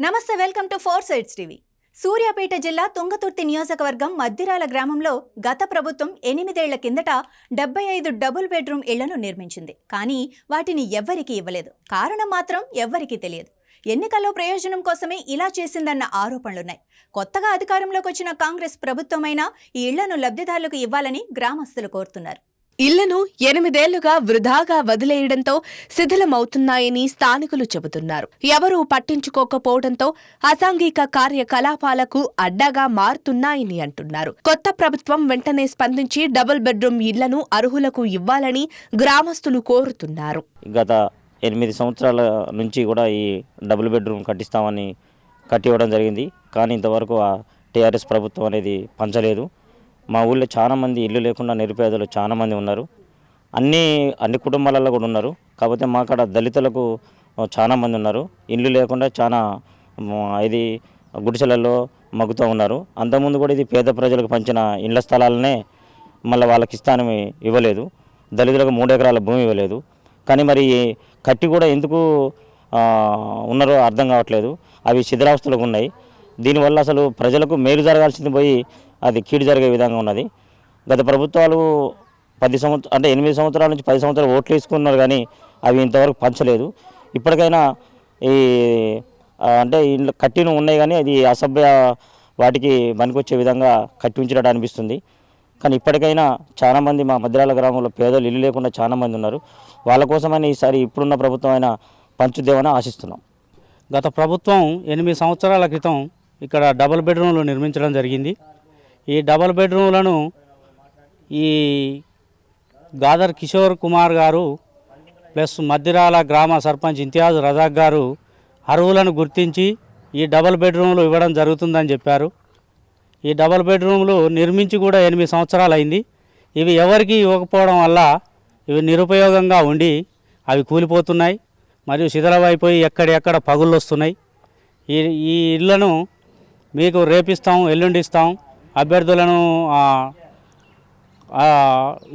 నమస్తే, welcome to 4 sides TV. Suryapet జిల్లా తుంగతుర్తి నియోజకవర్గం మద్దిరాల గ్రామంలో గత ప్రభుత్వం 8 ఏళ్ల కిందట 75 డబుల్ బెడ్రూమ్ ఇళ్లను నిర్మించింది. కానీ వాటిని ఎవ్వరికీ ఇవ్వలేదు. కారణం మాత్రం ఎవ్వరికీ తెలియదు. ఎన్నికల్లో ప్రయోజనం కోసమే ఇలా చేసిందన్న ఆరోపణలున్నాయి. కొత్తగా అధికారంలోకి వచ్చిన కాంగ్రెస్ ప్రభుత్వమైనా ఈ ఇళ్లను లబ్ధిదారులకు ఇవ్వాలని గ్రామస్తులు కోరుతున్నారు. ఇళ్లను 8 ఏళ్లుగా వృధాగా వదిలేయడంతో శిథిలమవుతున్నాయని స్థానికులు చెబుతున్నారు. ఎవరూ పట్టించుకోకపోవడంతో అసాంఘిక కార్యకలాపాలకు అడ్డాగా మారుతున్నాయని అంటున్నారు. కొత్త ప్రభుత్వం వెంటనే స్పందించి డబుల్ బెడ్రూమ్ ఇళ్లను అర్హులకు ఇవ్వాలని గ్రామస్తులు కోరుతున్నారు. గత 8 సంవత్సరాల నుంచి కూడా ఈ డబుల్ బెడ్రూమ్ కట్టివ్వడం జరిగింది. కానీ ఇంతవరకు ఆ టీఆర్ఎస్ ప్రభుత్వం అనేది పంచలేదు. మా ఊళ్ళో చాలామంది ఇల్లు లేకుండా నిరుపేదలు చాలామంది ఉన్నారు. అన్ని కుటుంబాలలో కూడా ఉన్నారు. కాకపోతే మా కాడ దళితులకు చాలామంది ఉన్నారు. ఇల్లు లేకుండా చాలా ఇది గుడిసెలలో మగ్గుతూ ఉన్నారు. అంతకుముందు కూడా ఇది పేద ప్రజలకు పంచిన ఇళ్ల స్థలాలనే మళ్ళీ వాళ్ళకి ఇస్తానని ఇవ్వలేదు. దళితులకు 3 ఎకరాల భూమి ఇవ్వలేదు. కానీ మరి కట్టి కూడా ఎందుకు ఉన్నారో అర్థం కావట్లేదు. అవి శిథిలావస్థలకు ఉన్నాయి. దీనివల్ల అసలు ప్రజలకు మేలు జరగాల్సింది పోయి అది కీడు జరిగే విధంగా ఉన్నది. గత ప్రభుత్వాలు 8 సంవత్సరాల నుంచి 10 సంవత్సరాలు ఓట్లు వేసుకున్నారు. కానీ అవి ఇంతవరకు పంచలేదు. ఇప్పటికైనా ఈ ఇంట్లో కట్టిన ఉన్నాయి కానీ అది అసభ్య వాటికి పనికొచ్చే విధంగా కట్టి ఉంచినట్టు అనిపిస్తుంది. కానీ ఇప్పటికైనా చాలామంది మా మద్దిరాల గ్రామంలో పేదలు ఇల్లు లేకుండా చాలామంది ఉన్నారు. వాళ్ళ కోసమైనా ఈసారి ఇప్పుడున్న ప్రభుత్వం అయినా పంచుద్దేమని ఆశిస్తున్నాం. గత ప్రభుత్వం 8 సంవత్సరాల క్రితం ఇక్కడ డబుల్ బెడ్రూమ్లు నిర్మించడం జరిగింది. ఈ డబుల్ బెడ్రూమ్లను ఈ గాదర్ కిషోర్ కుమార్ గారు ప్లస్ మద్దిరాల గ్రామ సర్పంచ్ ఇంతియాజ్ రజాక్ గారు అర్హులను గుర్తించి ఈ డబుల్ బెడ్రూమ్లు ఇవ్వడం జరుగుతుందని చెప్పారు. ఈ డబుల్ బెడ్రూమ్లు నిర్మించి కూడా 8 సంవత్సరాలు అయింది. ఇవి ఎవరికి ఇవ్వకపోవడం వల్ల ఇవి నిరుపయోగంగా ఉండి అవి కూలిపోతున్నాయి మరియు శిథిలమైపోయి ఎక్కడెక్కడ పగుళ్ళు వస్తున్నాయి. ఈ ఇళ్లను మీకు రేపిస్తాం, ఎల్లుండి ఇస్తాం, అభ్యర్థులను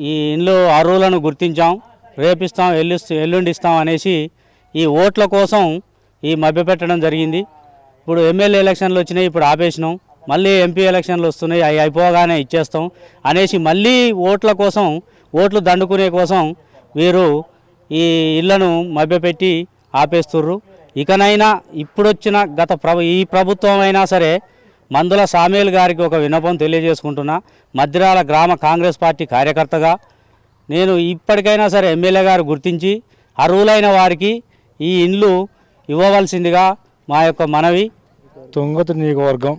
ఈ ఇండ్లు అర్హులను గుర్తించాం, రేపిస్తాం, ఎల్లుండి ఇస్తాం అనేసి ఈ ఓట్ల కోసం ఈ మభ్యపెట్టడం జరిగింది. ఇప్పుడు ఎమ్మెల్యే ఎలక్షన్లు వచ్చినాయి, ఇప్పుడు ఆపేసినాం. మళ్ళీ ఎంపీ ఎలక్షన్లు వస్తున్నాయి, అవి అయిపోగానే ఇచ్చేస్తాం అనేసి మళ్ళీ ఓట్ల కోసం, ఓట్లు దండుకునే కోసం వీరు ఈ ఇళ్లను మభ్యపెట్టి ఆపేస్తుర్రు. ఇకనైనా ఇప్పుడొచ్చిన ఈ ప్రభుత్వం అయినా సరే మందుల సామేల్ గారికి ఒక విన్నపం తెలియజేసుకుంటున్నా. మద్దిరాల గ్రామ కాంగ్రెస్ పార్టీ కార్యకర్తగా నేను ఇప్పటికైనా సరే ఎమ్మెల్యే గారు గుర్తించి అర్హులైన వారికి ఈ ఇండ్లు ఇవ్వవలసిందిగా మా యొక్క మనవి. తుంగతుర్తి నియోజకవర్గం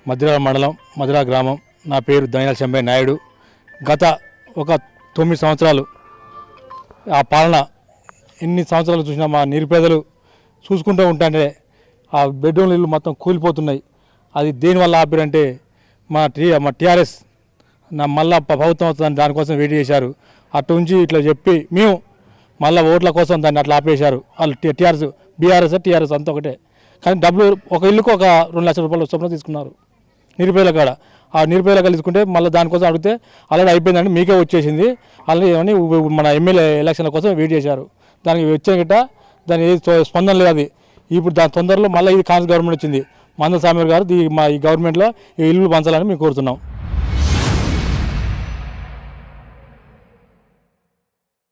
మద్దిరాల మండలం మద్దిరాల గ్రామం. నా పేరు దైనాల శంభయ్య నాయుడు. గత ఒక 9 సంవత్సరాలు ఆ పాలన ఎన్ని సంవత్సరాలు చూసినా మా నిరుపేదలు చూసుకుంటూ ఉంటాంటే ఆ బెడ్రూమ్ ఇల్లు మొత్తం కూలిపోతున్నాయి. అది దేనివల్ల ఆపిరంటే మా టీఆర్ఎస్ మళ్ళా ప్రభుత్వం వస్తుందని దానికోసం వెయిట్ చేశారు. అటు నుంచి ఇట్లా చెప్పి మేము మళ్ళీ ఓట్ల కోసం దాన్ని అట్లా ఆపేశారు. వాళ్ళు టీఆర్ఎస్ అంతా ఒకటే. కానీ డబ్బులు ఒక ఇల్లుకు ఒక 2 లక్షల రూపాయలు చొప్పున తీసుకున్నారు నిరుపేదల కాడ. ఆ నిరుపేదల కాడ తీసుకుంటే మళ్ళీ దానికోసం అడిగితే ఆల్రెడీ అయిపోయిందండి, మీకే వచ్చేసింది అలాగే ఏమని మన ఎమ్మెల్యే ఎలక్షన్ల కోసం వెయిట్ చేశారు. దానికి వచ్చే గిట్ట దాని స్పందన లేదు. అది ఇప్పుడు దాని తొందరలో మళ్ళీ ఇది కాంగ్రెస్ గవర్నమెంట్ వచ్చింది. మందుల సామేల్ గారు ఈ గవర్నమెంట్లో ఈ ఇల్లు పంచాలని మేము కోరుతున్నాం.